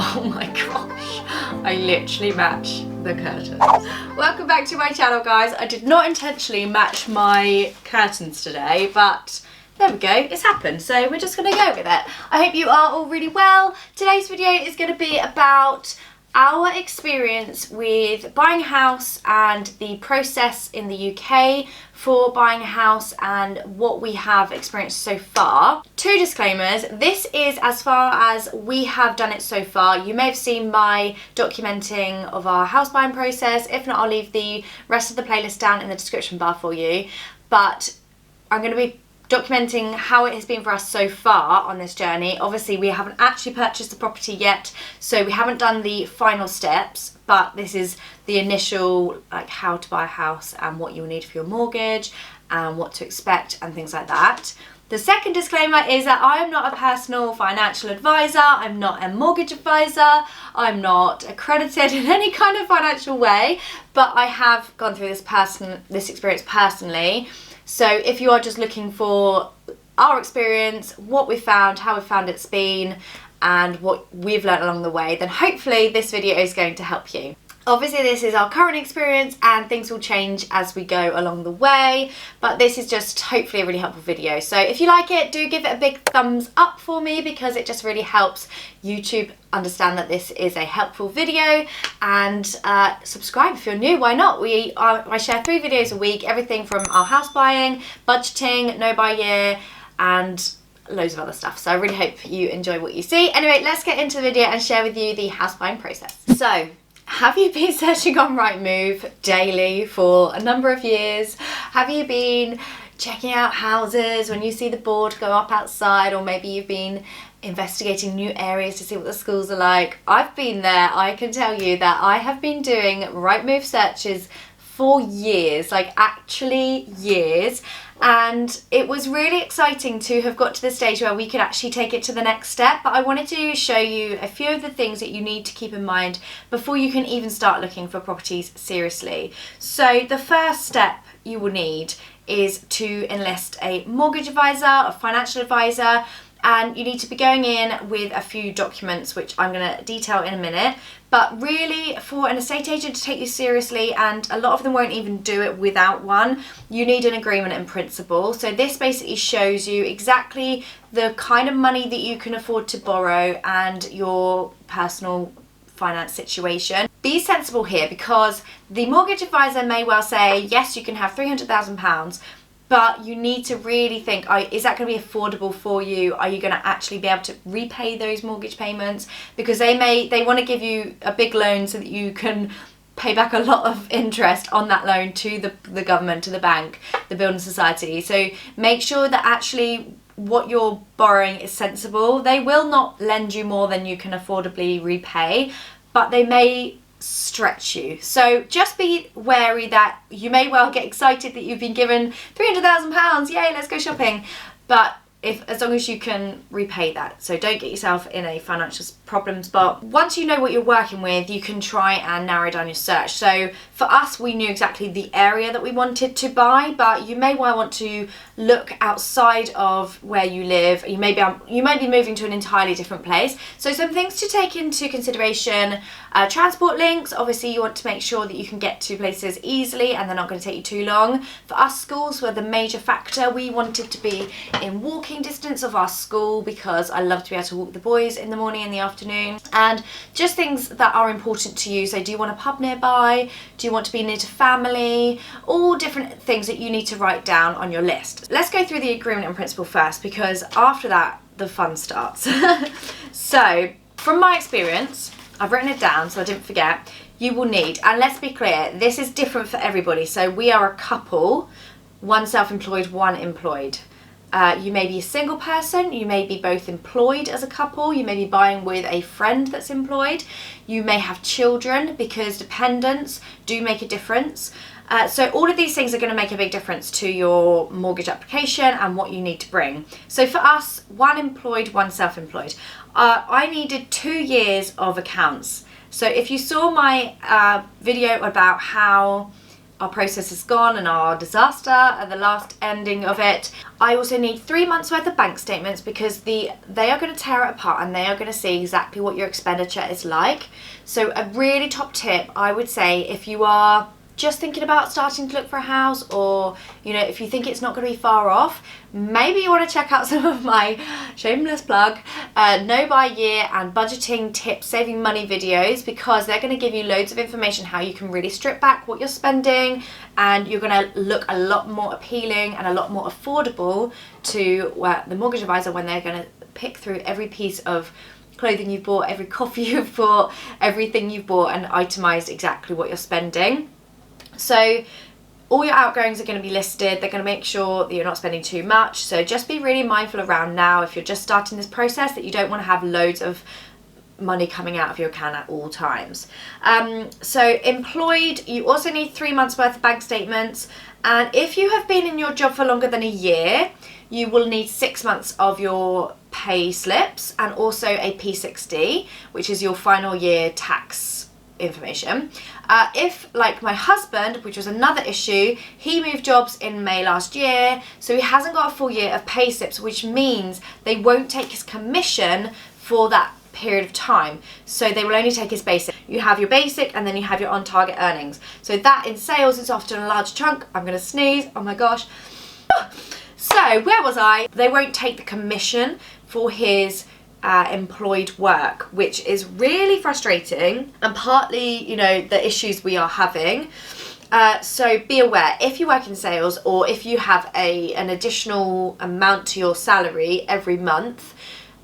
Oh my gosh, I literally match the curtains. Welcome back to my channel, guys. I did not intentionally match my curtains today, but there we go, it's happened, so we're just gonna go with it. I hope you are all really well. Today's video is gonna be about our experience with buying a house and the process in the UK for buying a house and what we have experienced so far. Two disclaimers, this is as far as we have done it so far. You may have seen my documenting of our house buying process. If not, I'll leave the rest of the playlist down in the description bar for you. But I'm going to be documenting how it has been for us so far on this journey. Obviously, we haven't actually purchased the property yet, so we haven't done the final steps, but this is the initial, like, how to buy a house and what you'll need for your mortgage and what to expect and things like that. The second disclaimer is that I am not a personal financial advisor, I'm not a mortgage advisor, I'm not accredited in any kind of financial way, but I have gone through this experience personally. So if you are just looking for our experience, what we found, how we found it's been, and what we've learned along the way, then hopefully this video is going to help you. Obviously, this is our current experience and things will change as we go along the way, but this is just hopefully a really helpful video. So if you like it, do give it a big thumbs up for me, because it just really helps YouTube understand that this is a helpful video, and subscribe if you're new. Why not? I share 3 videos a week, everything from our house buying, budgeting, no buy year, and loads of other stuff. So I really hope you enjoy what you see. Anyway, let's get into the video and share with you the house buying process. So, have you been searching on Rightmove daily for a number of years? Have you been checking out houses when you see the board go up outside, or maybe you've been investigating new areas to see what the schools are like? I've been there. I can tell you that I have been doing Rightmove searches for years, like actually years, and it was really exciting to have got to the stage where we could actually take it to the next step. But I wanted to show you a few of the things that you need to keep in mind before you can even start looking for properties seriously. So the first step you will need is to enlist a mortgage advisor, a financial advisor, and you need to be going in with a few documents, which I'm going to detail in a minute. But really, for an estate agent to take you seriously, and a lot of them won't even do it without one, you need an agreement in principle. So this basically shows you exactly the kind of money that you can afford to borrow and your personal finance situation. Be sensible here, because the mortgage advisor may well say, yes, you can have £300,000, but you need to really think, is that going to be affordable for you? Are you going to actually be able to repay those mortgage payments? Because they want to give you a big loan so that you can pay back a lot of interest on that loan to the government, to the bank, the building society. So make sure that actually what you're borrowing is sensible. They will not lend you more than you can affordably repay, but they may stretch you. So just be wary that you may well get excited that you've been given £300,000, yay, let's go shopping, but as long as you can repay that. So don't get yourself in a financial problem spot. Once you know what you're working with, you can try and narrow down your search. So for us, we knew exactly the area that we wanted to buy, but you may well want to look outside of where you live. You may be moving to an entirely different place. So some things to take into consideration: transport links. Obviously, you want to make sure that you can get to places easily and they're not going to take you too long. For us, schools were the major factor. We wanted to be in walking distance of our school, because I love to be able to walk the boys in the morning and the afternoon, and just things that are important to you. So do you want a pub nearby? Do you want to be near to family? All different things that you need to write down on your list. Let's go through the agreement in principle first, because after that the fun starts. So from my experience, I've written it down so I didn't forget. You will need, and let's be clear, this is different for everybody. So we are a couple, one self-employed, one employed. You may be a single person, you may be both employed as a couple, you may be buying with a friend that's employed, you may have children, because dependents do make a difference. So all of these things are going to make a big difference to your mortgage application and what you need to bring. So for us, one employed, one self-employed. I needed 2 years of accounts. So if you saw my video about how our process is gone and our disaster at the last ending of it. I also need 3 months worth of bank statements because they are going to tear it apart and they are going to see exactly what your expenditure is like. So a really top tip, I would say, if you are just thinking about starting to look for a house, or you know, if you think it's not going to be far off, maybe you want to check out some of my shameless plug no buy year and budgeting tips, saving money videos, because they're going to give you loads of information how you can really strip back what you're spending, and you're going to look a lot more appealing and a lot more affordable to the mortgage advisor when they're going to pick through every piece of clothing you've bought, every coffee you've bought, everything you've bought, and itemized exactly what you're spending. So all your outgoings are going to be listed. They're going to make sure that you're not spending too much. So just be really mindful around now, if you're just starting this process, that you don't want to have loads of money coming out of your account at all times. So employed, you also need 3 months worth of bank statements. And if you have been in your job for longer than a year, you will need 6 months of your pay slips and also a P60, which is your final year tax information. If, like my husband, which was another issue, he moved jobs in May last year, so he hasn't got a full year of pay slips, which means they won't take his commission for that period of time. So they will only take his basic. You have your basic and then you have your on target earnings. So that in sales is often a large chunk. I'm gonna sneeze, oh my gosh. So where was I? They won't take the commission for his employed work, which is really frustrating, and partly, you know, the issues we are having. So be aware, if you work in sales, or if you have an additional amount to your salary every month,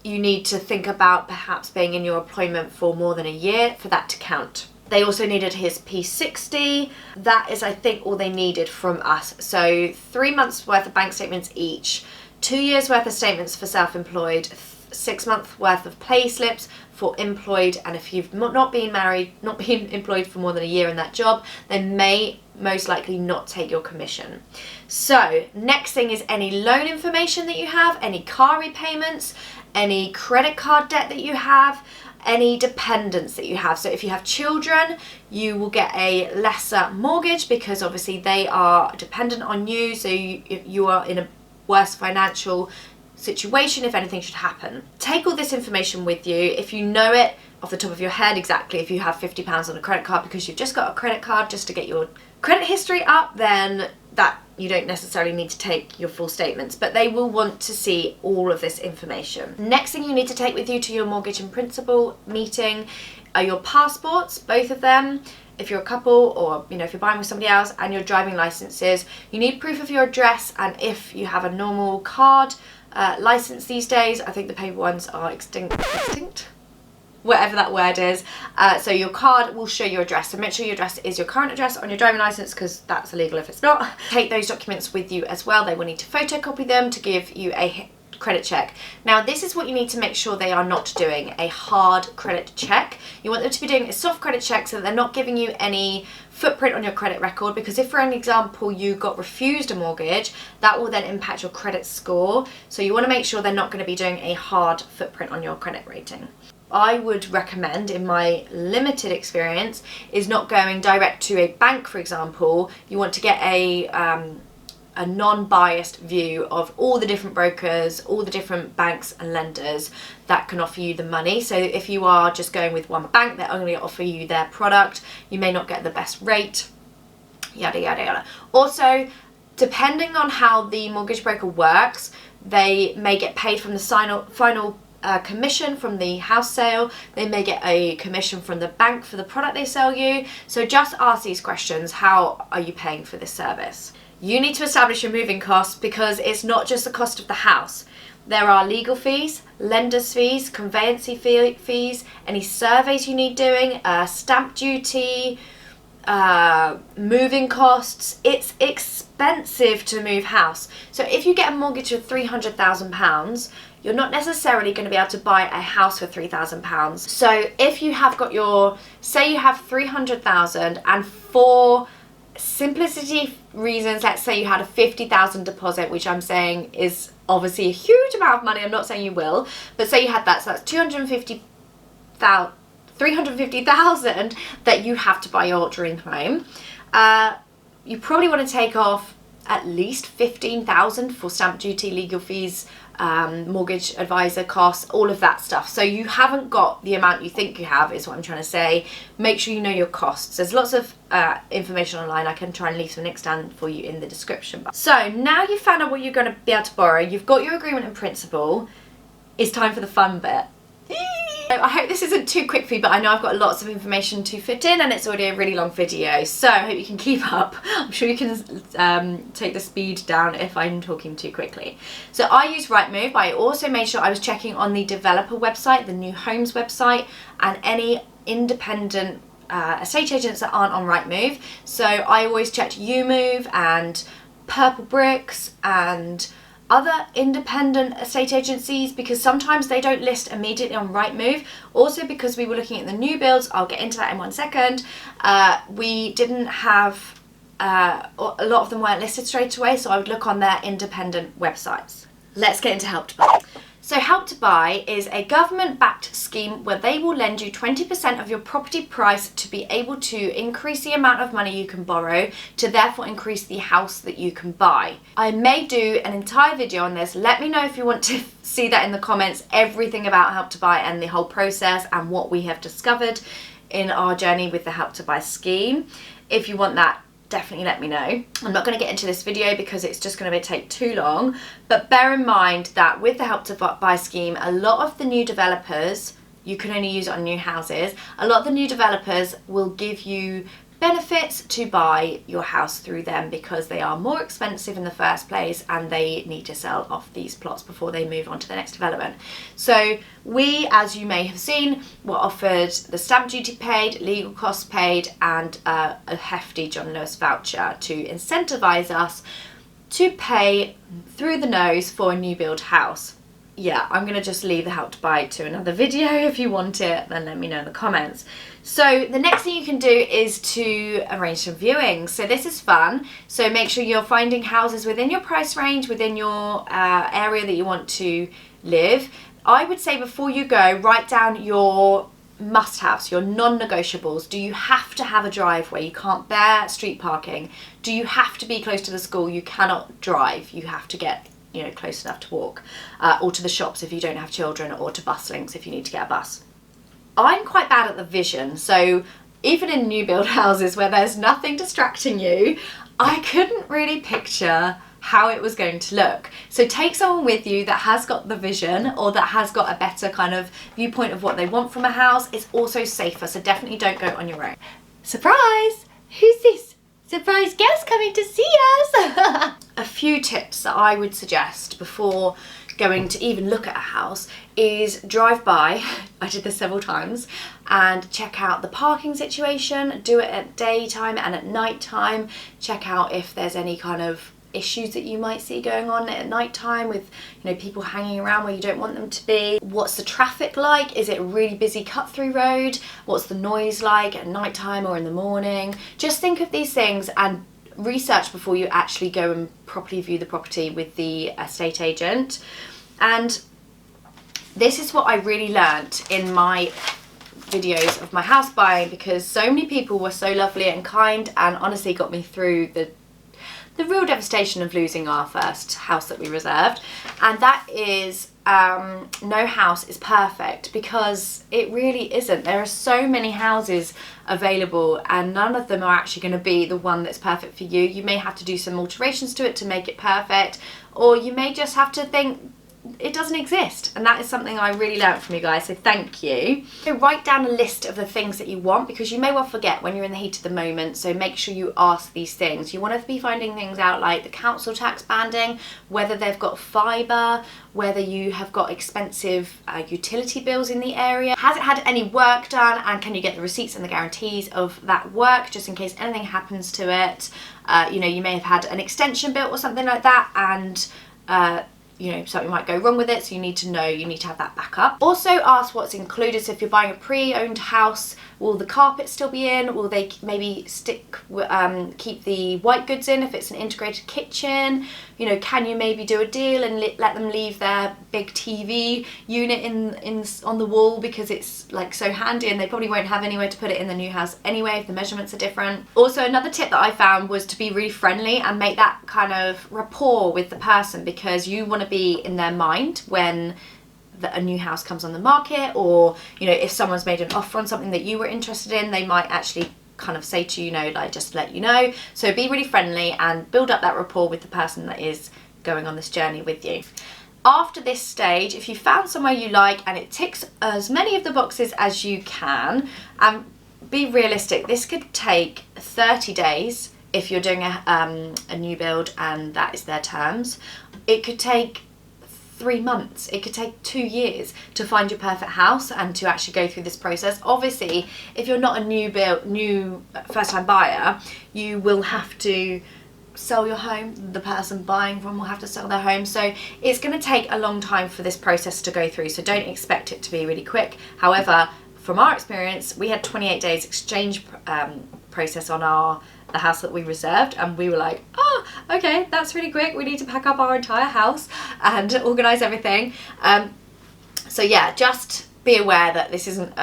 you need to think about perhaps being in your employment for more than a year for that to count. They also needed his P60. That is, I think, all they needed from us. So 3 months worth of bank statements each, 2 years worth of statements for self-employed, 6 months worth of pay slips for employed, and if you've not been employed for more than a year in that job, they may most likely not take your commission. So next thing is any loan information that you have, any car repayments, any credit card debt that you have, any dependents that you have. So if you have children, you will get a lesser mortgage because obviously they are dependent on you, so you are in a worse financial situation if anything should happen. Take all this information with you. If you know it off the top of your head exactly, if you have £50 on a credit card because you've just got a credit card just to get your credit history up, then that you don't necessarily need to take your full statements, but they will want to see all of this information. Next thing you need to take with you to your mortgage in principle meeting are your passports, both of them, if you're a couple, or you know, if you're buying with somebody else, and your driving licenses. You need proof of your address, and if you have a normal card license these days, I think the paper ones are extinct, whatever that word is. So your card will show your address, so make sure your address is your current address on your driving license, because that's illegal if it's not. Take those documents with you as well. They will need to photocopy them to give you a credit check. Now this is what you need to make sure they are not doing, a hard credit check. You want them to be doing a soft credit check so that they're not giving you any footprint on your credit record, because if for an example you got refused a mortgage, that will then impact your credit score. So you want to make sure they're not going to be doing a hard footprint on your credit rating. I would recommend, in my limited experience, is not going direct to a bank, for example. You want to get a non-biased view of all the different brokers, all the different banks and lenders that can offer you the money. So if you are just going with one bank, they're only going to offer you their product. You may not get the best rate, yada, yada, yada. Also, depending on how the mortgage broker works, they may get paid from the final commission from the house sale. They may get a commission from the bank for the product they sell you. So just ask these questions. How are you paying for this service? You need to establish your moving costs, because it's not just the cost of the house. There are legal fees, lender's fees, conveyancing fees, any surveys you need doing, stamp duty, moving costs. It's expensive to move house. So if you get a mortgage of £300,000, you're not necessarily going to be able to buy a house for £3,000. So if you have got your, say you have 300,000, and for simplicity reasons, let's say you had a 50,000 deposit, which I'm saying is obviously a huge amount of money. I'm not saying you will, but say you had that, so that's 350,000 that you have to buy your dream home. you probably want to take off at least 15,000 for stamp duty, legal fees, mortgage advisor costs, all of that stuff. So you haven't got the amount you think you have, is what I'm trying to say. Make sure you know your costs. There's lots of information online. I can try and leave some links down for you in the description box. So now you've found out what you're going to be able to borrow, you've got your agreement in principle, it's time for the fun bit. I hope this isn't too quick for you, but I know I've got lots of information to fit in and it's already a really long video, so I hope you can keep up. I'm sure you can take the speed down if I'm talking too quickly. So I use Rightmove, but I also made sure I was checking on the developer website, the New Homes website, and any independent estate agents that aren't on Rightmove. So I always checked YouMove and Purple Bricks and other independent estate agencies, because sometimes they don't list immediately on Rightmove. Also, because we were looking at the new builds, I'll get into that in 1 second, we didn't have, a lot of them weren't listed straight away, so I would look on their independent websites. Let's get into Help to Buy. So Help to Buy is a government-backed scheme where they will lend you 20% of your property price to be able to increase the amount of money you can borrow, to therefore increase the house that you can buy. I may do an entire video on this. Let me know if you want to see that in the comments, everything about Help to Buy and the whole process and what we have discovered in our journey with the Help to Buy scheme. If you want that, definitely let me know. I'm not going to get into this video because it's just going to take too long, but bear in mind that with the Help to Buy scheme, a lot of the new developers, you can only use it on new houses, a lot of the new developers will give you benefits to buy your house through them because they are more expensive in the first place and they need to sell off these plots before they move on to the next development. So we, as you may have seen, were offered the stamp duty paid, legal costs paid, and a hefty John Lewis voucher to incentivise us to pay through the nose for a new build house. Yeah, I'm going to just leave the Help to Buy to another video. If you want it, then let me know in the comments. So the next thing you can do is to arrange some viewings. So this is fun. So make sure you're finding houses within your price range, within your area that you want to live. I would say before you go, write down your must-haves, your non-negotiables. Do you have to have a driveway? You can't bear street parking. Do you have to be close to the school? You cannot drive. You have to get close enough to walk, or to the shops if you don't have children, or to bus links if you need to get a bus. I'm quite bad at the vision, so even in new build houses where there's nothing distracting you, I couldn't really picture how it was going to look. So take someone with you that has got the vision, or that has got a better kind of viewpoint of what they want from a house. It's also safer, so definitely don't go on your own. Surprise! Who's this? Surprise guest coming to see us! A few tips that I would suggest before going to even look at a house is drive by, I did this several times, and check out the parking situation. Do it at daytime and at night time. Check out if there's any kind of issues that you might see going on at night time with people hanging around where you don't want them to be. What's the traffic like? Is it a really busy cut through road? What's the noise like at night time or in the morning? Just think of these things and research before you actually go and properly view the property with the estate agent. And this is what I really learnt in my videos of my house buying, because so many people were so lovely and kind and honestly got me through the real devastation of losing our first house that we reserved. And that is no house is perfect, because it really isn't. There are so many houses available and none of them are actually going to be the one that's perfect for you. You may have to do some alterations to it to make it perfect, or you may just have to think it doesn't exist, and that is something I really learned from you guys, so thank you. So write down a list of the things that you want, because you may well forget when you're in the heat of the moment, so make sure you ask these things. You want to be finding things out like the council tax banding, whether they've got fibre, whether you have got expensive utility bills in the area, has it had any work done, and can you get the receipts and the guarantees of that work just in case anything happens to it. You may have had an extension built or something like that, and you know, something might go wrong with it, so you need to know, you need to have that backup. Also ask what's included. So if you're buying a pre-owned house, will the carpet still be in? Will they maybe keep the white goods in if it's an integrated kitchen? You know, can you maybe do a deal and let them leave their big TV unit on the wall, because it's like so handy, and they probably won't have anywhere to put it in the new house anyway if the measurements are different. Also, another tip that I found was to be really friendly and make that kind of rapport with the person, because you want to be in their mind when a new house comes on the market, or, you know, if someone's made an offer on something that you were interested in, they might actually kind of say to you, like, just to let you know. So be really friendly and build up that rapport with the person that is going on this journey with you. After this stage, if you found somewhere you like and it ticks as many of the boxes as you can, and be realistic, this could take 30 days if you're doing a new build and that is their terms. It could take 3 months, it could take 2 years to find your perfect house and to actually go through this process. Obviously, if you're not a new first-time buyer, you will have to sell your home, the person buying from will have to sell their home, so it's going to take a long time for this process to go through, so don't expect it to be really quick. However, from our experience, we had 28 days exchange process on the house that we reserved, and we were like, oh, okay, that's really quick, we need to pack up our entire house and organise everything. So yeah, just be aware that this isn't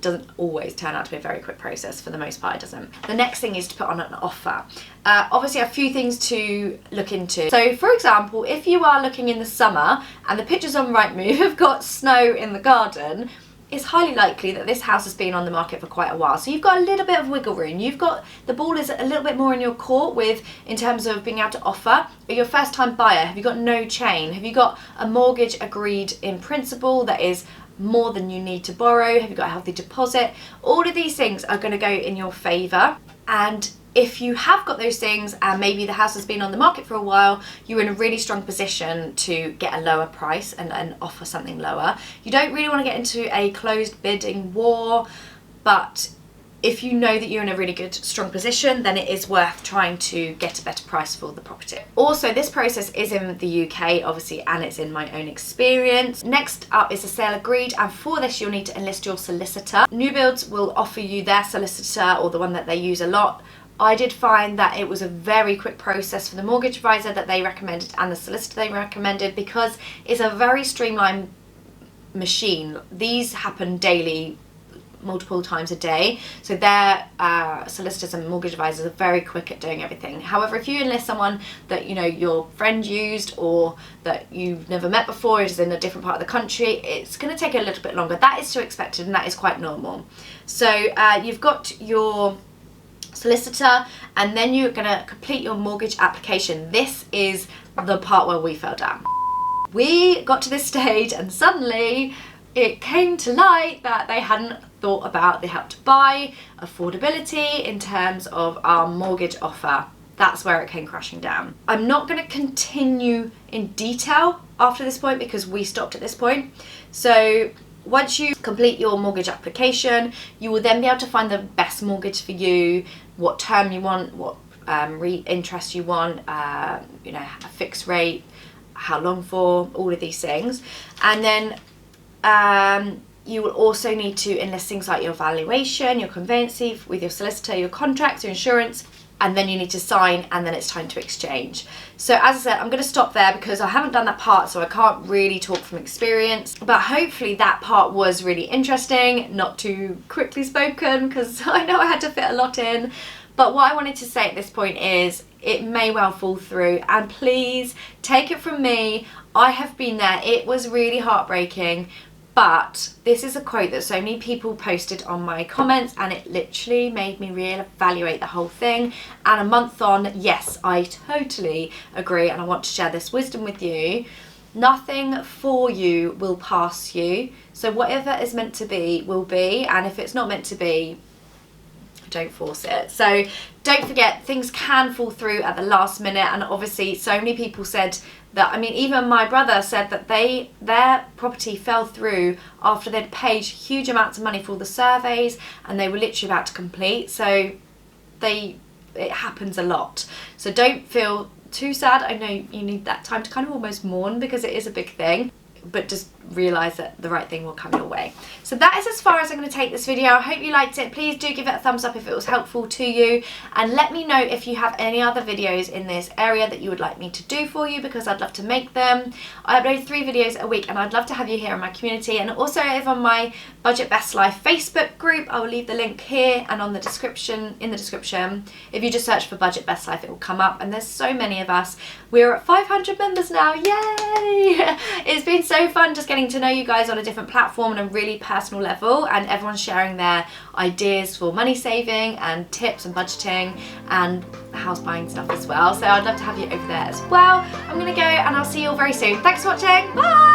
doesn't always turn out to be a very quick process. For the most part, it doesn't. The next thing is to put on an offer. Obviously a few things to look into. So for example, if you are looking in the summer and the pictures on Rightmove have got snow in the garden, it's highly likely that this house has been on the market for quite a while. So you've got a little bit of wiggle room. The ball is a little bit more in your court in terms of being able to offer. Are you a first time buyer? Have you got no chain? Have you got a mortgage agreed in principle that is more than you need to borrow? Have you got a healthy deposit? All of these things are going to go in your favour, and if you have got those things and maybe the house has been on the market for a while, you're in a really strong position to get a lower price and offer something lower. You don't really want to get into a closed bidding war, but if you know that you're in a really good, strong position, then it is worth trying to get a better price for the property. Also, this process is in the UK, obviously, and it's in my own experience. Next up is a sale agreed, and for this you'll need to enlist your solicitor. New builds will offer you their solicitor, or the one that they use a lot. I did find that it was a very quick process for the mortgage advisor that they recommended and the solicitor they recommended, because it's a very streamlined machine. These happen daily, multiple times a day, so their solicitors and mortgage advisors are very quick at doing everything. However, if you enlist someone that you know your friend used or that you've never met before, is in a different part of the country, it's going to take a little bit longer. That is to expected, and that is quite normal. So you've got your solicitor, and then you're going to complete your mortgage application. This is the part where we fell down. We got to this stage and suddenly it came to light that they hadn't thought about the Help to Buy affordability in terms of our mortgage offer. That's where it came crashing down. I'm not going to continue in detail after this point because we stopped at this point. So once you complete your mortgage application, you will then be able to find the best mortgage for you, what term you want, what interest you want, you know, a fixed rate, how long for, all of these things. And then you will also need to enlist things like your valuation, your conveyancing with your solicitor, your contracts, your insurance, and then you need to sign, and then it's time to exchange. So as I said, I'm going to stop there because I haven't done that part, so I can't really talk from experience, but hopefully that part was really interesting, not too quickly spoken, because I know I had to fit a lot in. But what I wanted to say at this point is it may well fall through, and please take it from me, I have been there. It was really heartbreaking, but this is a quote that so many people posted on my comments, and it literally made me reevaluate the whole thing. And a month on, yes, I totally agree, and I want to share this wisdom with you. Nothing for you will pass you, so whatever is meant to be will be, and if it's not meant to be, don't force it. So don't forget, things can fall through at the last minute, and obviously so many people said that, I mean, even my brother said that their property fell through after they'd paid huge amounts of money for all the surveys and they were literally about to complete. So it happens a lot. So don't feel too sad. I know you need that time to kind of almost mourn because it is a big thing, but just realise that the right thing will come your way. So that is as far as I'm going to take this video. I hope you liked it. Please do give it a thumbs up if it was helpful to you, and let me know if you have any other videos in this area that you would like me to do for you, because I'd love to make them. I upload 3 videos a week and I'd love to have you here in my community, and also over on my Budget Best Life Facebook group. I will leave the link here and on the description, in the description. If you just search for Budget Best Life, it will come up, and there's so many of us. We're at 500 members now, yay! It's been so fun just getting to know you guys on a different platform on a really personal level, and everyone's sharing their ideas for money saving and tips and budgeting and house buying stuff as well. So I'd love to have you over there as well. I'm gonna go and I'll see you all very soon. Thanks for watching, bye!